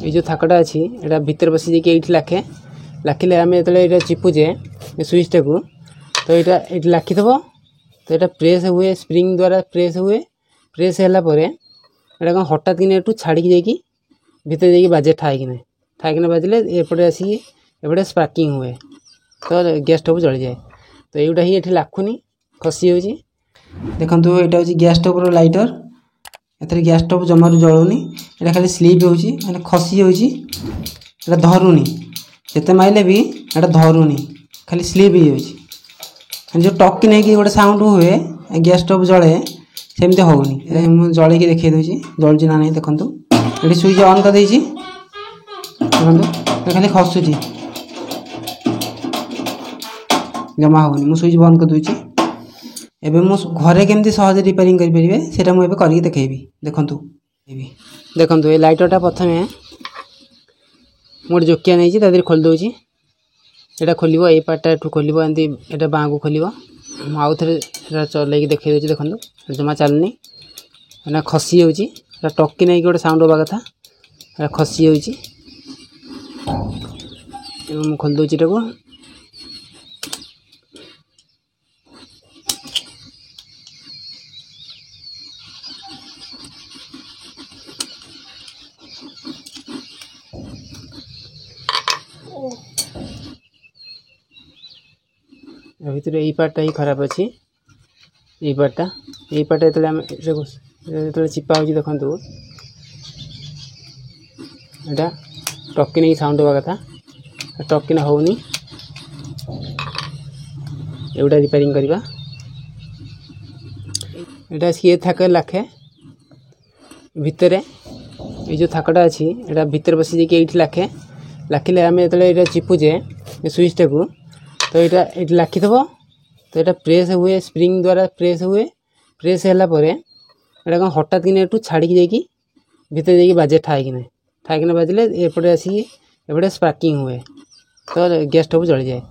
ये जो थाकटा अच्छी एटा भितर बसी जाकि ये लाखे लाखिले आम जो चिपुचे सुइचटा को तो यहाँ ये लाखिथब तो यहाँ प्रेस हुए स्प्रिंग द्वारा प्रेस हुए प्रेस है कौन हठात कि छाड़ी जाकि भितर जाकि बाजे ठाईकिना बाजिले एपटे आसिक एपटे स्पार्किंग हुए तो गैस स्टोव जली जाए। तो युटा ही ये लाखुनी खसी हो देखो यहाँ हूँ गैस स्टोव लाइटर एथरे गैस स्टोव जमार जलूनी यहाँ खाली स्लीप हो खसी हो धरुनी जिते माइले भी यहाँ धरुनी खाली स्लीप हो जो टक नहीं कि गोटे साउंड हुए गैस स्टोव जले सेमती होनी मुझे जल देखी दूसरी जलुची ना नहीं देखो ये स्विच ऑन कर देखो खाली खसुची जमा होनी मुझे स्विच बंद कर दूसरी एबे मो घरे केमती सहज रिपेयरिंग कर परिबे सेटा मु एबे करके देखेबी देखंतु ए लाइटरटा प्रथमे मोर जोकिया नै छी तादर खोल दोची एटा खोलिबो ए पार्टटा ठु खोलिबो एंती एटा बाँ को खोलिबो मु आउ थरे एटा चलै के देखै दोची देखंतु जमा चालनी एना खसी होची एटा टक्की नै कि गोटे साउंड होबा कथा एटा खसी होची एबे मु खोल दोची एटाको भितर यही पार्टा ही खराब अच्छी यही पार्टा जो चिपा हो देखु यहाँ टक्की नहीं साउंड होगा कथा टक्की ना होनी एवटा रिपेयरिंग करवा यहाँ सी थाक लाखे भितर ये जो थाकटा अच्छी यहाँ भितर बसी जाकि ये लाखे लाखिले आम जो चिपुचे सुइचटा को तो यहाँ ये लाखिथब तो यहाँ प्रेस हुए स्प्रिंग द्वारा प्रेस हुए प्रेस है कौन हठात कि छाड़ी जाकि भितर जाकि बाजे ठाईकिना बाजिले एपटे आसिक एपटे स्पार्किंग हुए तो गैस स्टोव जली जाए।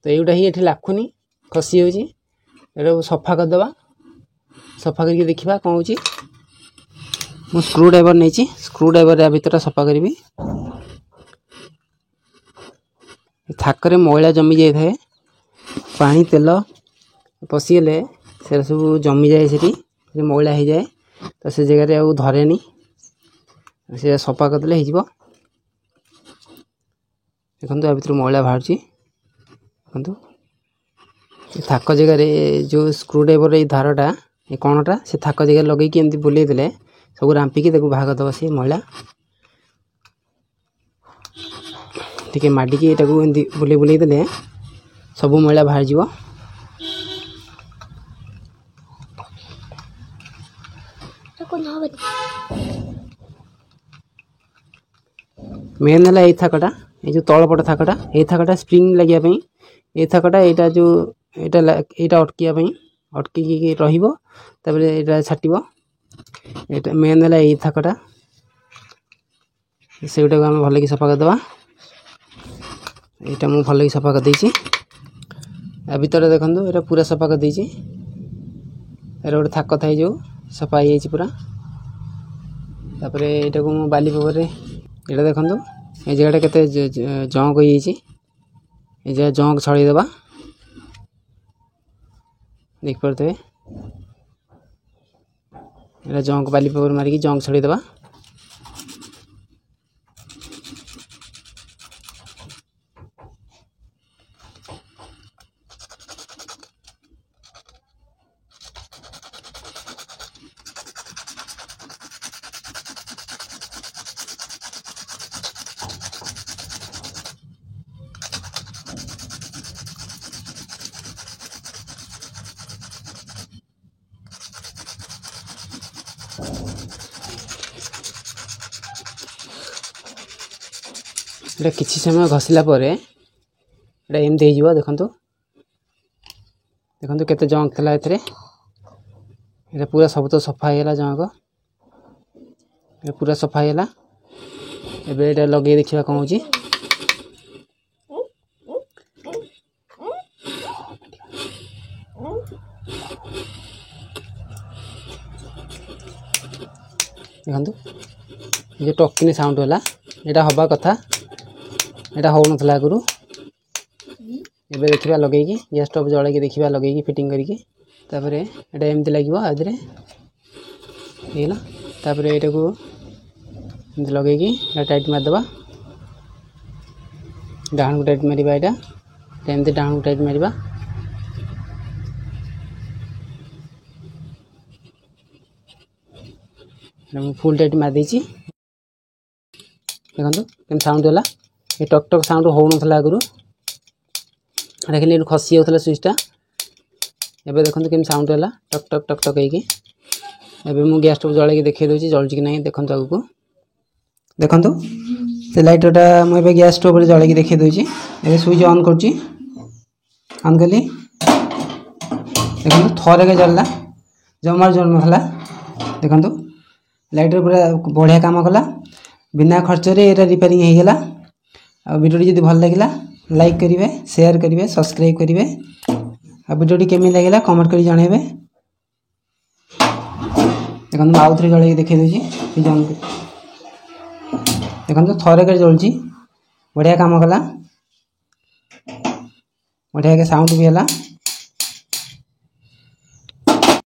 तो युटा ही ये लाखुनी खसी हो सफा करदे सफा करके देखा कौन हो स्क्रू ड्राइवर नहीं स्क्रू ड्राइवर या भितर सफा करी थाकरे मैला जमी जाए थाए पानी तेल पशिगले से सब जमी जाए से मैला हो जाए तो से जगह आउ धरे से सफा करदे हो देखो या भर मैला बाहर देखो थाक जगह जो स्क्रू ड्राइवर ये धारटा ये कणटा से थाक जगह लगे एमती बुले देले सब रांपिकी बाहर करदे से मैला टिके माडिकी एटा को एंती बुले बुले देले सब मैला बाहर जीवो। मेन है ये थाकटा ये जो तलपट थाकटा ये थाकटा स्प्रिंग लगे ये थाकटा यहाँ जो यहाँ अटकिया अटकी रहा छाटब ये मेन है ये थाकटा से गुटा आम भल कि सफा करदे यहाँ मुझे भल सफा कर देती या भर देखो ये पूरा सफा कर देती यार गोटे थाक था जो सफा हो पूरा तापर यहाँ को मु बाली पेपर यहाँ देखो ये जगह के जंक हो जगह जंक छड़ेदेवा देख पारे यहाँ जंक बाली पेपर मारिकी जंक छड़ेदेवा किसी समय घसला एमती हो देखो देखो केते जंक थला एथरे ये पूरा सब तो सफा है जंक ये पूरा सफा है एबे एटा लगे देखा कौन हो देखो ये टक्किनी साउंड होला एटा हवा कथा एटा हो नथला आगुरु एबे देखिबा लगेगी गैस स्टोव जळे के देखिबा लगेगी फिटिंग करिके तापरे एटा एमति लागिवो आदरे हेला तापरे एटा को एमति लगेगी एटा टाइट मार दबा डाहन को टाइट मारिबा एटा एमति डाहन को टाइट मारिबा हम फुल टाइट मार देछि देखंतु केम साउंड होला ए टक टक साउंड हो नथला आगुरु देखले एटु खसी होतला स्विचटा एबे देखंतु केम साउंड होला टक टक टक टक हेकी एबे मु गैस स्टोव जळे के देखै दोछि जळछि कि नै देखंतु आगु देखंतु से लाइटरटा मु एबे गैस स्टोव रे जळे के देखै दोछि एबे स्विच ऑन करछि ऑन कली देखंतु थोरे के जळला जमार जळ नथला देखंतु लाइटर पूरा बढ़िया काम कला बिना खर्च रे एटा रिपेयरिंग हे गेला आ वीडियो जदी भल लागिला लाइक करिवे शेयर करिवे सब्सक्राइब करिवे आ वीडियो केमि लागिला कमेंट करि जणाइबे देखन आउ थरे जळे देखै दोछि जन देखन थोरे के जळछि बढ़िया काम कला बढ़िया के साउंड भी हला।